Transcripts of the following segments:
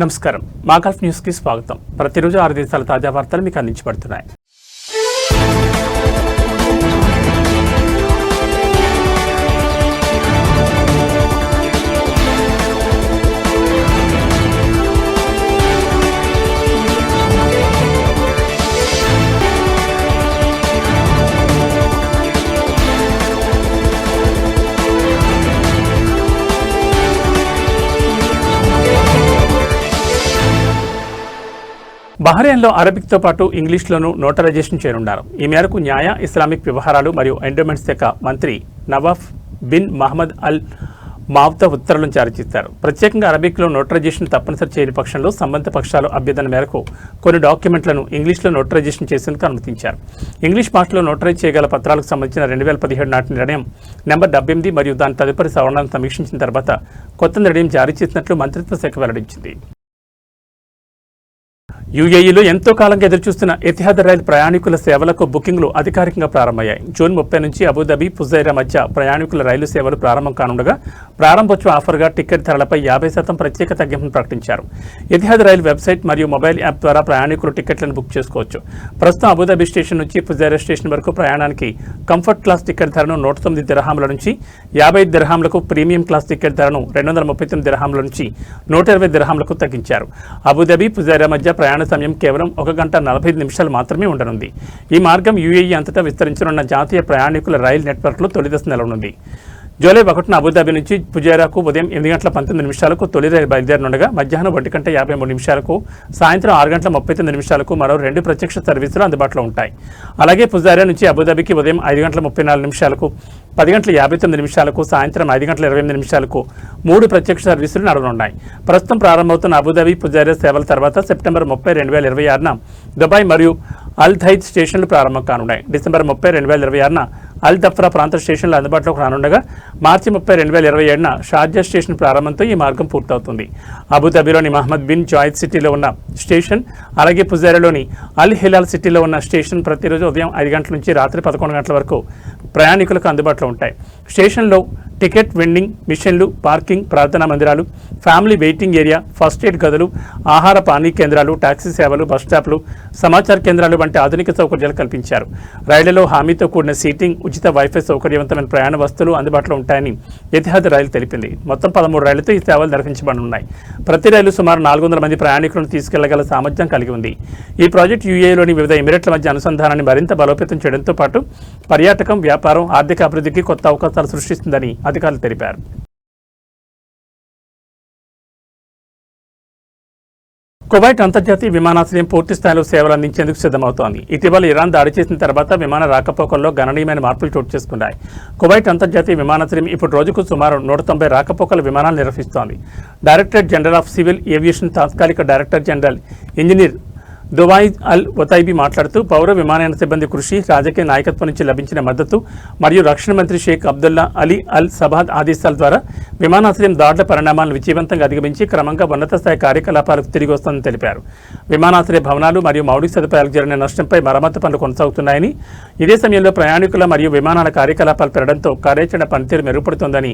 నమస్కారం మా Gulf news కి స్వాగతం. ప్రతిరోజు 6 దేశాల తాజా వార్తలు మీకు అందించబడుతున్నాయి. బహ్రెయిన్లో అరబిక్తో పాటు ఇంగ్లీష్లోనూ నోటరైజేషన్ చేయనున్నారు. ఈ మేరకు న్యాయ, ఇస్లామిక్ వ్యవహారాలు మరియు ఎండోమెంట్స్ శాఖ మంత్రి నవాఫ్ బిన్ మహమ్మద్ అల్ మావ్తా ఉత్తర్వులను జారీ చేశారు. ప్రత్యేకంగా అరబిక్లో నోటరైజేషన్ తప్పనిసరి చేయని పక్షంలో సంబంధిత పక్షాలు అభ్యర్థన మేరకు కొన్ని డాక్యుమెంట్లను ఇంగ్లీష్లో నోటరైజేషన్ చేసేందుకు అనుమతించారు. ఇంగ్లీష్ భాషలో నోటరైజ్ చేయగల పత్రాలకు సంబంధించిన 2017 నాటి నిర్ణయం నెంబర్ 78 మరియు దాని తదుపరి సవరణలను సమీక్షించిన తర్వాత కొత్త నిర్ణయం జారీ చేసినట్లు మంత్రిత్వ శాఖ వెల్లడించింది. యూఏఈలో ఎంతో కాలంగా ఎదురుచూస్తున్న ఎతిహాద్ రైలు ప్రయాణికుల సేవలకు బుకింగ్లు అధికారికంగా ప్రారంభమయ్యాయి. జూన్ 30 నుంచి అబుదాబి, ఫుజైరా మధ్య ప్రయాణికుల రైలు సేవలు ప్రారంభం కానుండగా ప్రారంభోత్సవ ఆఫర్గా టికెట్ ధరలపై 50% ప్రత్యేక తగ్గింపును ప్రకటించారు. ఎతిహాద్ రైలు వెబ్సైట్ మరియు మొబైల్ యాప్ ద్వారా ప్రయాణికులు టికెట్లను బుక్ చేసుకోవచ్చు. ప్రస్తుతం అబుదాబి స్టేషన్ నుంచి ఫుజైరా స్టేషన్ వరకు ప్రయాణానికి కంఫర్ట్ క్లాస్ టికెట్ ధరను 109 దిర్హాముల నుంచి 55 దిర్హాములకు, ప్రీమియం క్లాస్ టికెట్ ధరను 239 దిర్హాముల నుంచి 120 దిర్హాములకు తగ్గించారు. అబుదాబి, ఫుజైరా మధ్య ప్రయాణ సమయం కేవలం 1 గంట 45 నిమిషాలు మాత్రమే ఉండనుంది. ఈ మార్గం యూఏఈ అంతటా విస్తరించనున్న జాతీయ ప్రయాణికుల రైలు నెట్వర్క్లో తొలిదశ నిలవనుంది. జూలై 1న అబుదాబి నుంచి ఫుజైరాకు ఉదయం 8 గంటల 19 నిమిషాలకు తొలి రైలు బయలుదేరనుండగా మధ్యాహ్నం 1 గంట 53 నిమిషాలకు, సాయంత్రం 6 గంటల 39 నిమిషాలకు మరో 2 ప్రత్యక్ష సర్వీసులు అందుబాటులో ఉంటాయి. అలాగే ఫుజైరా నుంచి అబుదాబికి ఉదయం 5 గంటల 34 నిమిషాలకు, 10 గంటల 59 నిమిషాలకు, సాయంత్రం 5 గంటల 28 నిమిషాలకు 3 ప్రత్యక్ష సర్వీసులు నడవనున్నాయి. ప్రస్తుతం ప్రారంభమవుతున్న అబుదాబి, ఫుజైరా సేవల తర్వాత సెప్టెంబర్ 30, 2026న దుబాయ్ మరియు అల్ ధైద్ స్టేషన్లు ప్రారంభం కానున్నాయి. డిసెంబర్ 30, 2026న అల్ దఫ్రా ప్రాంత స్టేషన్లు అందుబాటులోకి రానుండగా మార్చి 30, 2027న షార్జా స్టేషన్ ప్రారంభంతో ఈ మార్గం పూర్తవుతుంది. అబుదాబిలోని మహమ్మద్ బిన్ జాయిద్ సిటీలో ఉన్న స్టేషన్, అలాగే ఫుజైరాలోని అల్ హిలాల్ సిటీలో ఉన్న స్టేషన్ ప్రతిరోజు ఉదయం 5 గంటల నుంచి రాత్రి 11 గంటల వరకు ప్రయాణికులకు అందుబాటులో ఉంటాయి. స్టేషన్లో టికెట్ వెండింగ్ మిషన్లు, పార్కింగ్, ప్రార్థనా మందిరాలు, family waiting area, first aid గదులు, ఆహార పానీ కేంద్రాలు, టాక్సీ సేవలు, బస్ స్టాప్లు, సమాచార కేంద్రాలు వంటి ఆధునిక సౌకర్యాలు కల్పించారు. రైళ్లలో హామీతో కూడిన సీటింగ్, ఉచిత వైఫై సౌకర్యవంతమైన ప్రయాణ వస్తువులు అందుబాటులో ఉంటాయని ఎతిహాద్ రైలు తెలిపింది. మొత్తం 13 రైళ్లతో ఈ సేవలు నిర్వహించబడనున్నాయి. ప్రతి రైలు సుమారు 400 మంది ప్రయాణికులను తీసుకెళ్లగల సామర్థ్యం కలిగి ఉంది. ఈ ప్రాజెక్టు యూఏఈలోని వివిధ ఎమిరేట్ల మధ్య అనుసంధానాన్ని మరింత బలోపేతం చేయడంతో పాటు పర్యాటకం, వ్యాపారం, ఆర్థిక అభివృద్ధికి కొత్త అవకాశాలు సృష్టిస్తుందని అధికారులు తెలిపారు. కువైట్ అంతర్జాతీయ విమానాశ్రయం పూర్తి స్థాయిలో సేవలు అందించేందుకు సిద్ధమవుతోంది. ఇటీవల ఇరాన్ దాడి చేసిన తర్వాత విమాన రాకపోకల్లో గణనీయమైన మార్పులు చోటు చేసుకున్నాయి. కువైట్ అంతర్జాతీయ విమానాశ్రయం ఇప్పుడు రోజుకు సుమారు 190 రాకపోకల విమానాలు నిర్వహిస్తోంది. Directorate general of civil aviation తాత్కాలిక డైరెక్టర్ జనరల్ ఇంజనీర్ దువాయిద్ అల్ ఒతైబీ మాట్లాడుతూ పౌర విమానయాన సిబ్బంది కృషి, రాజకీయ నాయకత్వం నుంచి లభించిన మద్దతు మరియు రక్షణ మంత్రి షేక్ అబ్దుల్లా అలీ అల్ సబాద్ ఆదేశాల ద్వారా విమానాశ్రయం దాడుల పరిణామాలను విజయవంతంగా అధిగమించి క్రమంగా ఉన్నత స్థాయి కార్యకలాపాలకు తిరిగి వస్తుందని తెలిపారు. విమానాశ్రయ భవనాలు మరియు మౌలిక సదుపాయాలకు జరిగిన నష్టంపై మరమ్మతు పనులు కొనసాగుతున్నాయని, ఇదే సమయంలో ప్రయాణికుల మరియు విమానాల కార్యకలాపాలు పెరగడంతో కార్యాచరణ పనితీరు మెరుగుపడుతోందని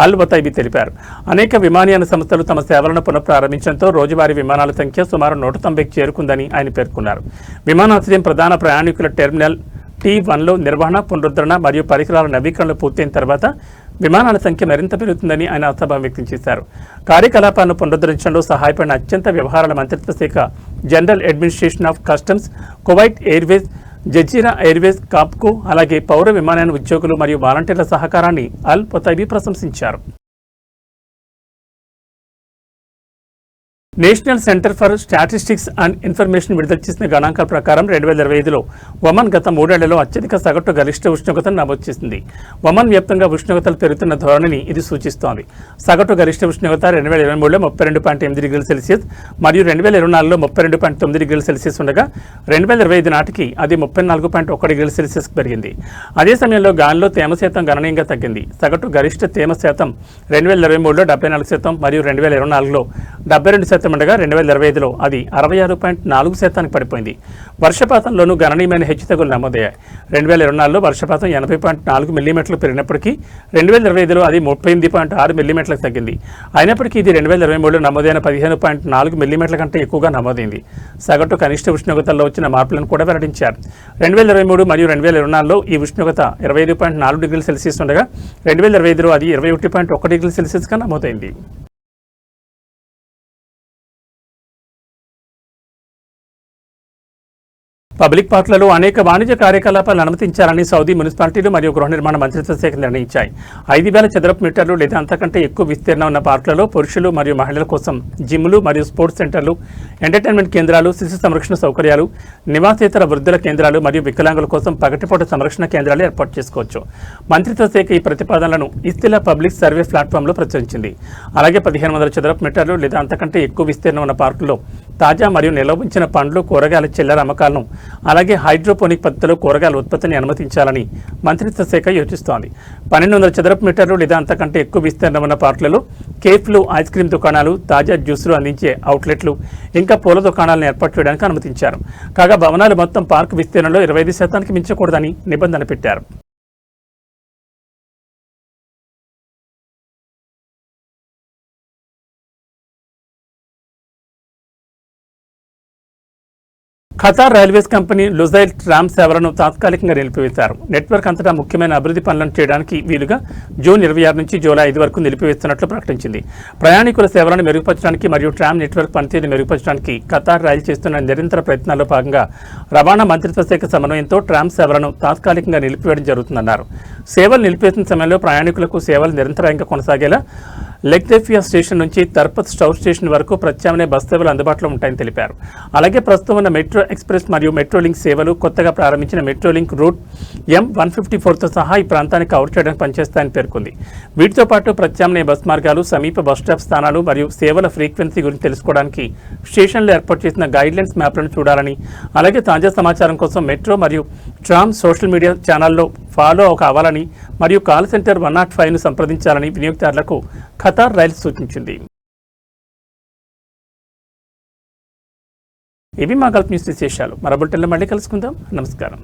అల్ ఒతైబీ తెలిపారు. అనేక విమానయాన సంస్థలు తమ సేవలను పునఃప్రారంభించడంతో రోజువారీ విమానాల సంఖ్య సుమారు 190కి చేరుకుందని ఆయన పేర్కొన్నారు. విమానాశ్రయం ప్రధాన ప్రయాణికుల టెర్మినల్ T1లో నిర్వహణ, పునరుద్ధరణ మరియు పరికరాల నవీకరణలు పూర్తయిన తర్వాత విమానాల సంఖ్య మరింత పెరుగుతుందని ఆయన ఆశాభావం వ్యక్తం చేశారు. కార్యకలాపాలను పునరుద్ధరించడంలో సహాయపడిన అత్యంత వ్యవహారాల మంత్రిత్వ శాఖ, general administration of customs, Kuwait Airways, Jazeera Airways, కాప్కో, అలాగే పౌర విమానయాన ఉద్యోగులు మరియు వాలంటీర్ల సహకారాన్ని అల్ ఒతైబీ ప్రశంసించారు. National centre for statistics and information విడుదల చేసిన గణాంకాల ప్రకారం 2025లో ఒమన్ గత 3 ఏళ్లలో అత్యధిక సగటు గరిష్ట ఉష్ణోగ్రతను నమోదు చేసింది. ఒమన్ వ్యాప్తంగా ఉష్ణోగ్రతలు పెరుగుతున్న ధోరణిని ఇది సూచిస్తోంది. సగటు గరిష్ట ఉష్ణోగ్రత 2023లో 32.8 డిగ్రీల సెల్సియస్ మరియు 2024లో 32.9 డిగ్రీల సెల్సియస్ ఉండగా 2025 నాటికి అది 34.1 డిగ్రీల సెల్సియస్కి పెరిగింది. అదే సమయంలో గాలిలో తేమ శాతం గణనీయంగా తగ్గింది. సగటు గరిష్ట తేమ శాతం 2023లో 74% మరియు 2024లో 72% శాతం ఉండగా 2025లో అది 66.4% పడిపోయింది. వర్షపాతంలోనూ గణనీయమైన హెచ్చుతగ్గులు నమోదయ్యాయి. 2024లో వర్షపాతం 80.4 మిల్లీమీటర్లు పెరిగినప్పటికీ 2025లో అది 38.6 మిల్లీమీటర్లకు తగ్గింది. అయినప్పటికీ ఇది 2023లో నమోదైన 15.4 మిల్లీమీటర్ల కంటే ఎక్కువగా నమోదైంది. సగటు కనిష్ట ఉష్ణోగ్రతల్లో వచ్చిన మార్పులను కూడా వెల్లడించారు. 2023 మరియు 2024లో ఈ ఉష్ణోగ్రత 25.4 డిగ్రీల సెల్సియస్ ఉండగా 2025లో అది 21.1 డిగ్రీల సెల్సియస్గా నమోదైంది. పబ్లిక్ పార్కులలో అనేక వాణిజ్య కార్యకలాపాలను అనుమతించాలని సౌదీ మున్సిపాలిటీలు మరియు గృహ నిర్మాణ మంత్రిత్వ శాఖ నిర్ణయించాయి. 5,000 చదరపు మీటర్లు లేదా అంతకంటే ఎక్కువ విస్తీర్ణం ఉన్న పార్కులలో పురుషులు మరియు మహిళల కోసం జిమ్లు మరియు స్పోర్ట్స్ సెంటర్లు, ఎంటర్టైన్మెంట్ కేంద్రాలు, శిశు సంరక్షణ సౌకర్యాలు, నివాసేతర వృద్ధుల కేంద్రాలు మరియు వికలాంగుల కోసం పగటిపూట సంరక్షణ కేంద్రాలు ఏర్పాటు చేసుకోవచ్చు. మంత్రిత్వ శాఖ ఈ ప్రతిపాదనలను ఇస్తిలా పబ్లిక్ సర్వే ప్లాట్ఫామ్లో ప్రచురించింది. అలాగే 1,500 చదరపు మీటర్లు లేదా అంతకంటే ఎక్కువ విస్తీర్ణం ఉన్న పార్కుల్లో తాజా మరియు నిల్వ ఉంచిన పండ్లు, కూరగాయల చిల్లర అమ్మకాలను అలాగే హైడ్రోపోనిక్ పద్ధతిలో కూరగాయల ఉత్పత్తిని అనుమతించాలని మంత్రిత్వ శాఖ యోచిస్తోంది. 1,200 చదరపు మీటర్లు లేదా అంతకంటే ఎక్కువ విస్తీర్ణం ఉన్న పార్కులలో కేఫ్లు, ఐస్ క్రీమ్ దుకాణాలు, తాజా జ్యూసులు అందించే అవుట్లెట్లు, ఇంకా పూల దుకాణాలను ఏర్పాటు చేయడానికి అనుమతించారు. కాగా భవనాలు మొత్తం పార్కు విస్తీర్ణంలో 25% మించకూడదని నిబంధన పెట్టారు. ఖతార్ రైల్వేస్ కంపెనీ లుజైల్ ట్రామ్ సేవలను తాత్కాలికంగా నిలిపివేశారు. నెట్వర్క్ అంతటా ముఖ్యమైన అభివృద్ధి పనులను చేయడానికి వీలుగా జూన్ 26 నుంచి జూలై 5 వరకు నిలిపివేస్తున్నట్లు ప్రకటించింది. ప్రయాణికుల సేవలను మెరుగుపరచడానికి మరియు ట్రామ్ నెట్వర్క్ పనితీరును మెరుగుపరచడానికి ఖతార్ రైలు చేస్తున్న నిరంతర ప్రయత్నాల్లో భాగంగా రవాణా మంత్రిత్వ శాఖ సమన్వయంతో ట్రామ్ సేవలను తాత్కాలికంగా నిలిపివేయడం జరుగుతుందన్నారు. సేవలు నిలిపివేసిన సమయంలో ప్రయాణికులకు సేవలు నిరంతరాయంగా కొనసాగేలా లెగ్దెఫియా స్టేషన్ నుంచి తర్పత్ స్టౌర్ స్టేషన్ వరకు ప్రత్యామ్నాయ బస్ సేవలు అందుబాటులో ఉంటాయని తెలిపారు. అలాగే ప్రస్తుతం ఉన్న మెట్రో ఎక్స్ప్రెస్ మరియు మెట్రోలింక్ సేవలు, కొత్తగా ప్రారంభించిన మెట్రోలింక్ రూట్ M154తో సహా ఈ ప్రాంతాన్ని కవర్ చేయడానికి పనిచేస్తాయని పేర్కొంది. వీటితో పాటు ప్రత్యామ్నాయ బస్ మార్గాలు, సమీప బస్ స్టాప్ స్థానాలు మరియు సేవల ఫ్రీక్వెన్సీ గురించి తెలుసుకోవడానికి స్టేషన్లో ఏర్పాటు చేసిన గైడ్లైన్స్ మ్యాప్లను చూడాలని, అలాగే తాజా సమాచారం కోసం మెట్రో మరియు ట్రామ్ సోషల్ మీడియా ఛానల్లో ఫాలో కావాలని మరియు కాల్ సెంటర్ 105ను సంప్రదించాలని వినియోగదారులకు ఖతార్ రైలు సూచించింది. ఇవి మా గల్ఫ్ న్యూస్ విశేషాలు. మరో బులెటిన్లో మళ్ళీ కలుసుకుందాం. నమస్కారం.